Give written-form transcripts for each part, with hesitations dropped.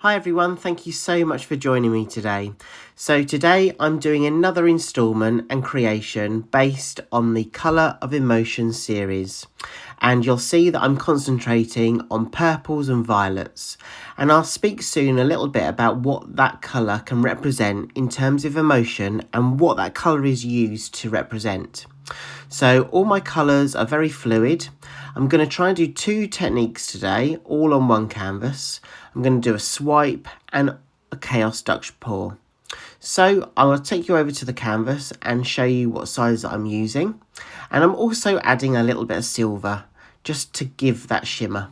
Hi everyone, thank you so much for joining me today. So today I'm doing another instalment and creation based on the Colour of Emotion series. And you'll see that I'm concentrating on purples and violets. And I'll speak soon a little bit about what that colour can represent in terms of emotion and what that colour is used to represent. So all my colours are very fluid. I'm going to try and do two techniques today, all on one canvas. I'm going to do a swipe and a chaos dutchpour. So I will take you over to the canvas and show you what size I'm using. And I'm also adding a little bit of silver just to give that shimmer.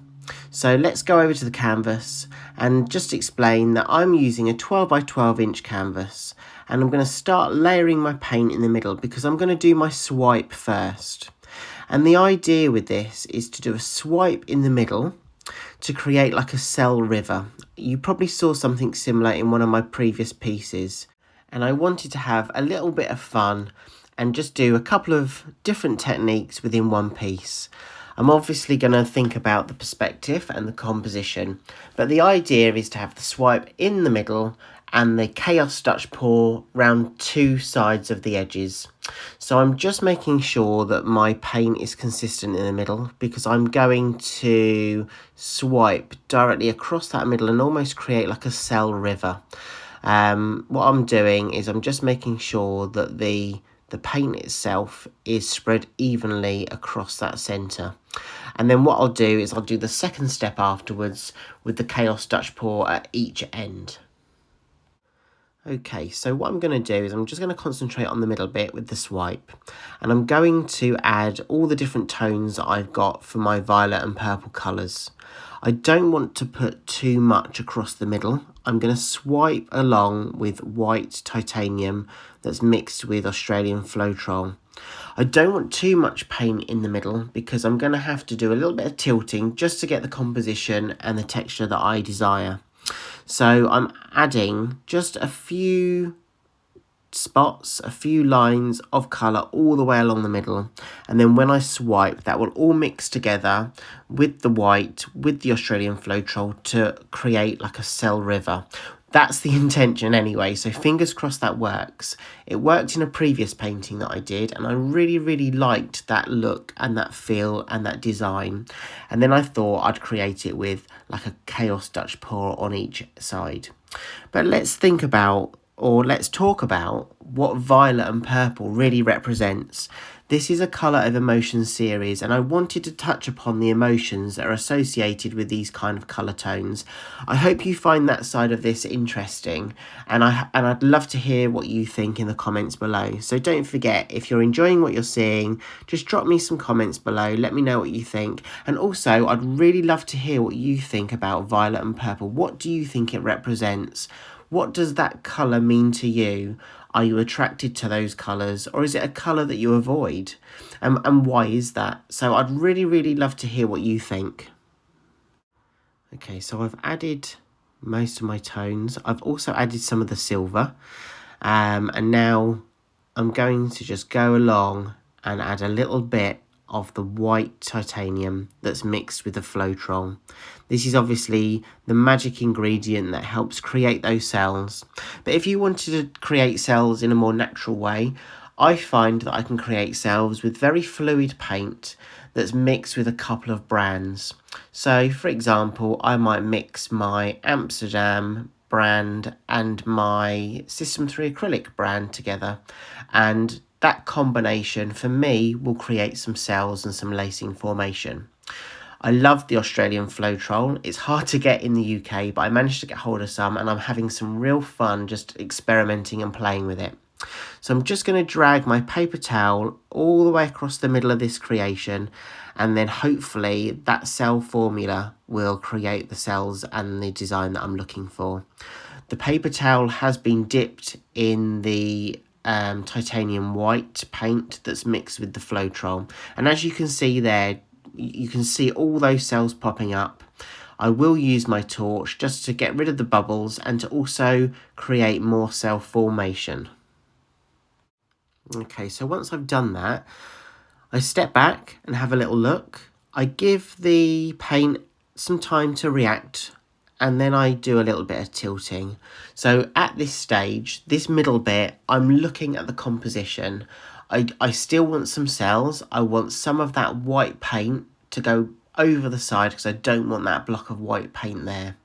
So let's go over to the canvas and just explain that I'm using a 12 by 12 inch canvas, and I'm going to start layering my paint in the middle because I'm going to do my swipe first. And the idea with this is to do a swipe in the middle to create like a cell river. You probably saw something similar in one of my previous pieces, and I wanted to have a little bit of fun and just do a couple of different techniques within one piece. I'm obviously going to think about the perspective and the composition, but the idea is to have the swipe in the middle and the chaos dutchpour round two sides of the edges. So I'm just making sure that my paint is consistent in the middle because I'm going to swipe directly across that middle and almost create like a cell river. What I'm doing is I'm just making sure that the paint itself is spread evenly across that centre. And then what I'll do is I'll do the second step afterwards with the chaos dutchpour at each end. Okay, so what I'm going to do is I'm just going to concentrate on the middle bit with the swipe, and I'm going to add all the different tones that I've got for my violet and purple colours. I don't want to put too much across the middle. I'm going to swipe along with white titanium that's mixed with Australian Floetrol. I don't want too much paint in the middle because I'm going to have to do a little bit of tilting just to get the composition and the texture that I desire. So I'm adding just a few spots, a few lines of colour all the way along the middle, and then when I swipe that will all mix together with the white, with the Australian Floetrol to create like a cell river. That's the intention anyway, so fingers crossed that works. It worked in a previous painting that I did, and I really liked that look and that feel and that design. And then I thought I'd create it with like a chaos dutchpour on each side. But let's think about, or let's talk about, what violet and purple really represents. This is a Colour of Emotion series, and I wanted to touch upon the emotions that are associated with these kind of colour tones. I hope you find that side of this interesting, and I'd love to hear what you think in the comments below. So don't forget, if you're enjoying what you're seeing, just drop me some comments below, let me know what you think. And also, I'd really love to hear what you think about violet and purple. What do you think it represents? What does that colour mean to you? Are you attracted to those colours, or is it a colour that you avoid? And why is that? So I'd really love to hear what you think. Okay, so I've added most of my tones. I've also added some of the silver. And now I'm going to just go along and add a little bit of the white titanium that's mixed with the Floetrol. This is obviously the magic ingredient that helps create those cells. But if you wanted to create cells in a more natural way, I find that I can create cells with very fluid paint that's mixed with a couple of brands. So for example, I might mix my Amsterdam brand and my System 3 acrylic brand together, and that combination for me will create some cells and some lacing formation. I love the Australian Floetrol. It's hard to get in the UK, but I managed to get hold of some, and I'm having some real fun just experimenting and playing with it. So I'm just going to drag my paper towel all the way across the middle of this creation, and then hopefully that cell formula will create the cells and the design that I'm looking for. The paper towel has been dipped in the titanium white paint that's mixed with the Floetrol, and as you can see there, you can see all those cells popping up. I will use my torch just to get rid of the bubbles and to also create more cell formation. Okay, so once I've done that, I step back and have a little look. I give the paint some time to react and then I do a little bit of tilting. So at this stage, this middle bit, I'm looking at the composition. I still want some cells. I want some of that white paint to go over the side because I don't want that block of white paint there.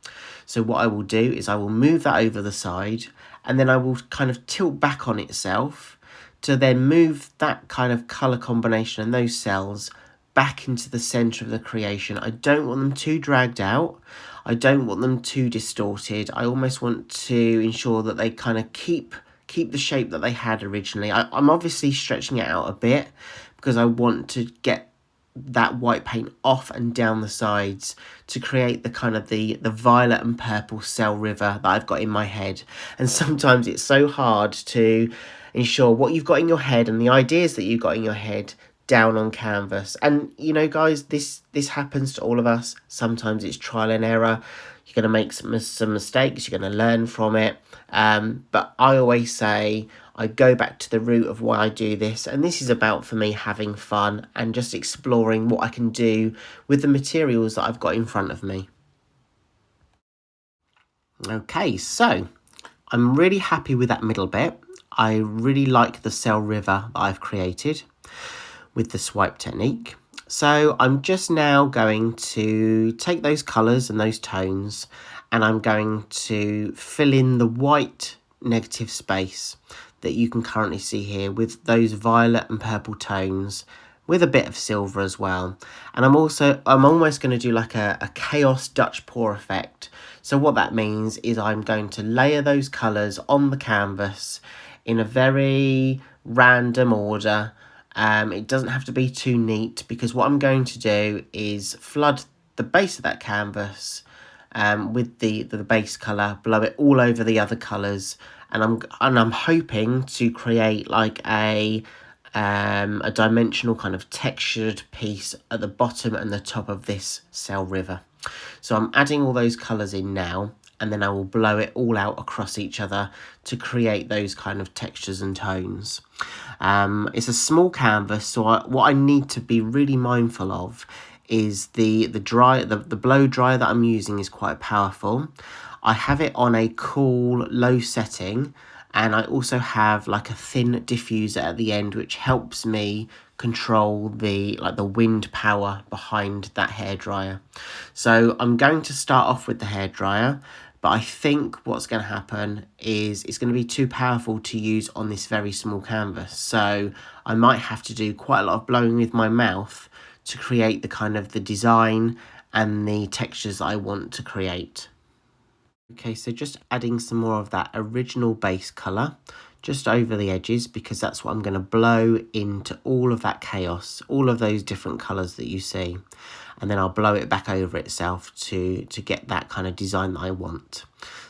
So what I will do is I will move that over the side, and then I will kind of tilt back on itself to then move that kind of colour combination and those cells back into the centre of the creation. I don't want them too dragged out. I don't want them too distorted. I almost want to ensure that they kind of keep the shape that they had originally. I'm obviously stretching it out a bit because I want to get that white paint off and down the sides to create the kind of the violet and purple cell river that I've got in my head. And sometimes it's so hard to ensure what you've got in your head and the ideas that you've got in your head down on canvas. And you know, guys, this happens to all of us. Sometimes it's trial and error. You're going to make some mistakes. You're going to learn from it. But I always say I go back to the root of why I do this, and this is about, for me, having fun and just exploring what I can do with the materials that I've got in front of me. Okay, so I'm really happy with that middle bit. I really like the cell river that I've created with the swipe technique. So I'm just now going to take those colours and those tones, and I'm going to fill in the white negative space that you can currently see here with those violet and purple tones with a bit of silver as well. And I'm almost going to do like a chaos Dutch pour effect. So what that means is I'm going to layer those colours on the canvas in a very random order. It doesn't have to be too neat, because what I'm going to do is flood the base of that canvas with the base colour, blow it all over the other colours, and I'm hoping to create like a dimensional kind of textured piece at the bottom and the top of this cell river. So I'm adding all those colours in now, and then I will blow it all out across each other to create those kind of textures and tones. It's a small canvas, so what I need to be really mindful of is the blow dryer that I'm using is quite powerful. I have it on a cool low setting, and I also have like a thin diffuser at the end, which helps me control the wind power behind that hairdryer. So I'm going to start off with the hairdryer, but I think what's going to happen is it's going to be too powerful to use on this very small canvas. So I might have to do quite a lot of blowing with my mouth to create the kind of the design and the textures that I want to create. Okay, so just adding some more of that original base colour just over the edges, because that's what I'm going to blow into all of that chaos, all of those different colours that you see. And then I'll blow it back over itself to get that kind of design that I want.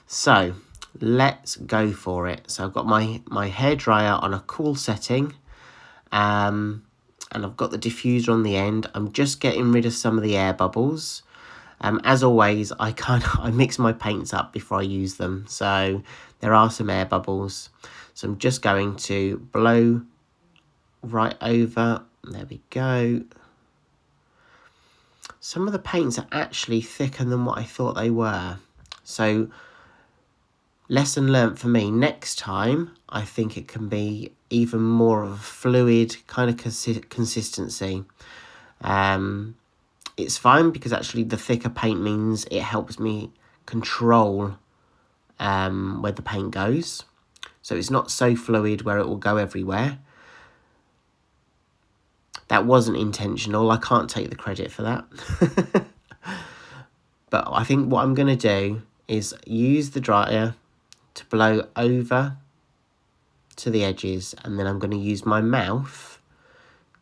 So let's go for it. So I've got my hairdryer on a cool setting, and I've got the diffuser on the end. I'm just getting rid of some of the air bubbles. As always, I mix my paints up before I use them, so there are some air bubbles. So I'm just going to blow right over. There we go. Some of the paints are actually thicker than what I thought they were. So lesson learnt for me, next time I think it can be even more of a fluid kind of consistency. It's fine because actually the thicker paint means it helps me control where the paint goes. So it's not so fluid where it will go everywhere. That wasn't intentional. I can't take the credit for that. But I think what I'm going to do is use the dryer to blow over to the edges, and then I'm going to use my mouth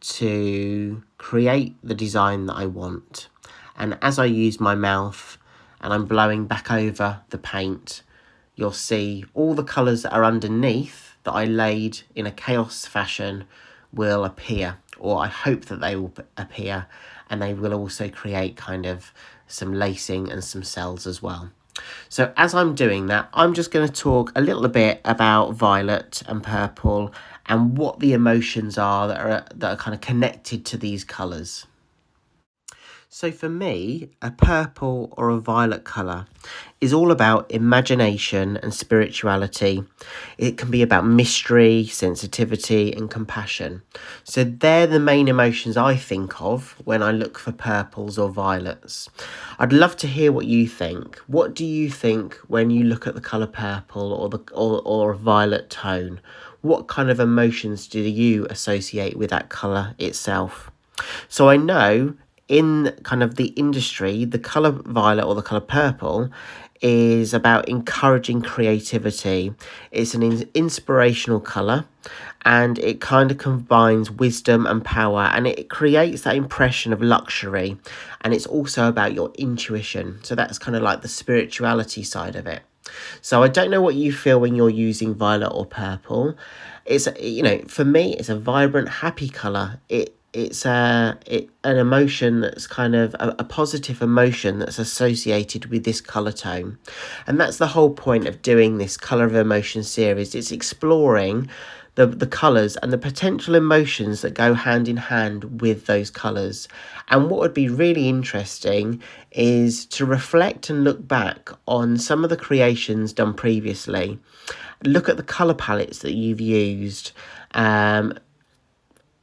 to create the design that I want. And as I use my mouth and I'm blowing back over the paint, you'll see all the colours that are underneath that I laid in a chaos fashion will appear, or I hope that they will appear, and they will also create kind of some lacing and some cells as well. So as I'm doing that, I'm just going to talk a little bit about violet and purple and what the emotions are that are kind of connected to these colours. So for me, a purple or a violet colour is all about imagination and spirituality. It can be about mystery, sensitivity and compassion. So they're the main emotions I think of when I look for purples or violets. I'd love to hear what you think. What do you think when you look at the colour purple or a violet tone? What kind of emotions do you associate with that colour itself? So I know in kind of the industry, the colour violet or the colour purple is about encouraging creativity. It's an inspirational colour, and it kind of combines wisdom and power, and it creates that impression of luxury, and it's also about your intuition. So that's kind of like the spirituality side of it. So I don't know what you feel when you're using violet or purple. It's, you know, for me, it's a vibrant, happy colour. It's an emotion that's kind of a positive emotion that's associated with this colour tone. And that's the whole point of doing this Colour of Emotion series. It's exploring the colours and the potential emotions that go hand in hand with those colours. And what would be really interesting is to reflect and look back on some of the creations done previously. Look at the colour palettes that you've used.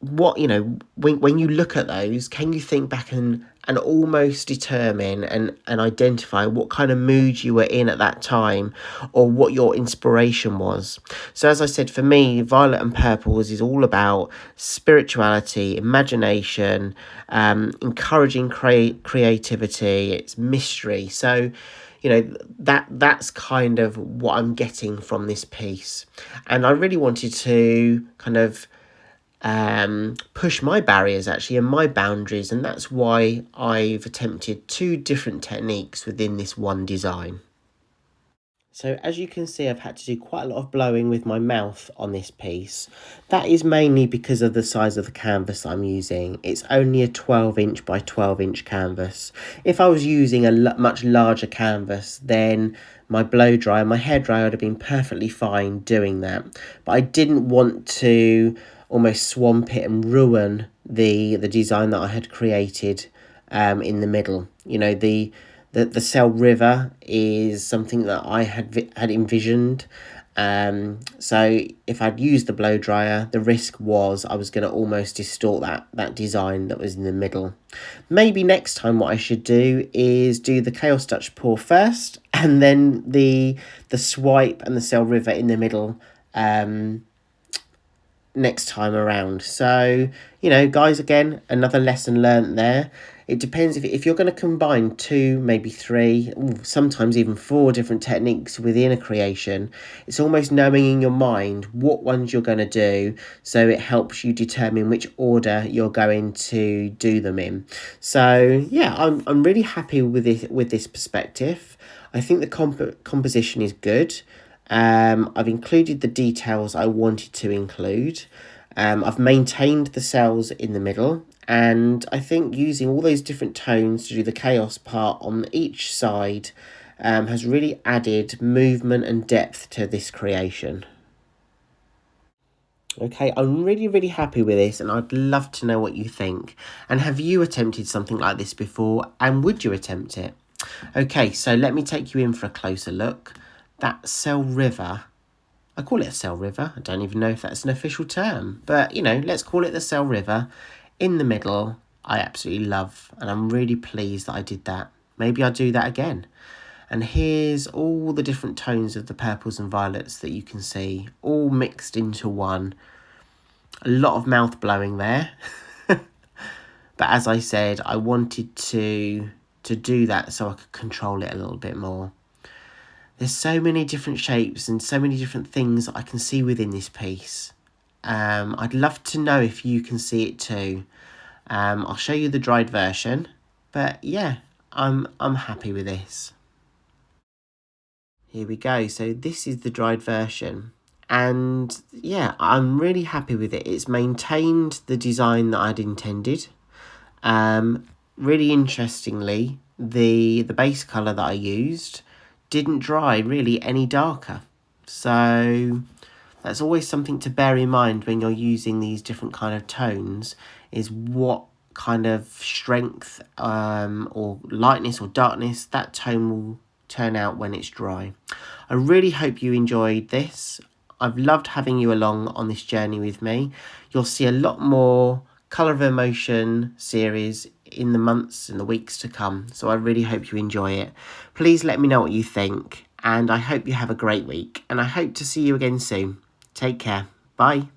What, you know, when you look at those, can you think back and almost determine and identify what kind of mood you were in at that time, or what your inspiration was? So as I said, for me, violet and purples is all about spirituality, imagination, encouraging creativity, it's mystery. So, you know, that's kind of what I'm getting from this piece. And I really wanted to kind of push my barriers actually and my boundaries, and that's why I've attempted two different techniques within this one design. So as you can see, I've had to do quite a lot of blowing with my mouth on this piece. That is mainly because of the size of the canvas I'm using. It's only a 12-inch by 12-inch canvas. If I was using a much larger canvas, then my blow dryer, my hair dryer would have been perfectly fine doing that. But I didn't want to almost swamp it and ruin the design that I had created in the middle. You know, the Cell River is something that I had envisioned. So if I'd used the blow dryer, the risk was I was going to almost distort that design that was in the middle. Maybe next time what I should do is do the Chaos Dutchpour first, and then the swipe and the Cell River in the middle next time around. So, you know, guys, again, another lesson learned there. It depends if you're going to combine two, maybe three, sometimes even four different techniques within a creation. It's almost knowing in your mind what ones you're going to do, so it helps you determine which order you're going to do them in. So yeah, I'm really happy with this perspective. I think the composition is good. I've included the details I wanted to include. I've maintained the cells in the middle, and I think using all those different tones to do the chaos part on each side has really added movement and depth to this creation. Okay, I'm really happy with this, and I'd love to know what you think. And have you attempted something like this before, and would you attempt it? Okay, so let me take you in for a closer look. That Cell River, I call it a Cell River. I don't even know if that's an official term, but, you know, let's call it the Cell River. In the middle, I absolutely love, and I'm really pleased that I did that. Maybe I'll do that again. And here's all the different tones of the purples and violets that you can see, all mixed into one. A lot of mouth blowing there. But as I said, I wanted to do that so I could control it a little bit more. There's so many different shapes and so many different things I can see within this piece. I'd love to know if you can see it too. I'll show you the dried version, but yeah, I'm happy with this. Here we go. So this is the dried version, and yeah, I'm really happy with it. It's maintained the design that I'd intended. Really interestingly, the base colour that I used didn't dry really any darker. So that's always something to bear in mind when you're using these different kind of tones, is what kind of strength or lightness or darkness, that tone will turn out when it's dry. I really hope you enjoyed this. I've loved having you along on this journey with me. You'll see a lot more Colour of Emotion series in the months and the weeks to come, so I really hope you enjoy it. Please let me know what you think, and I hope you have a great week, and I hope to see you again soon. Take care. Bye.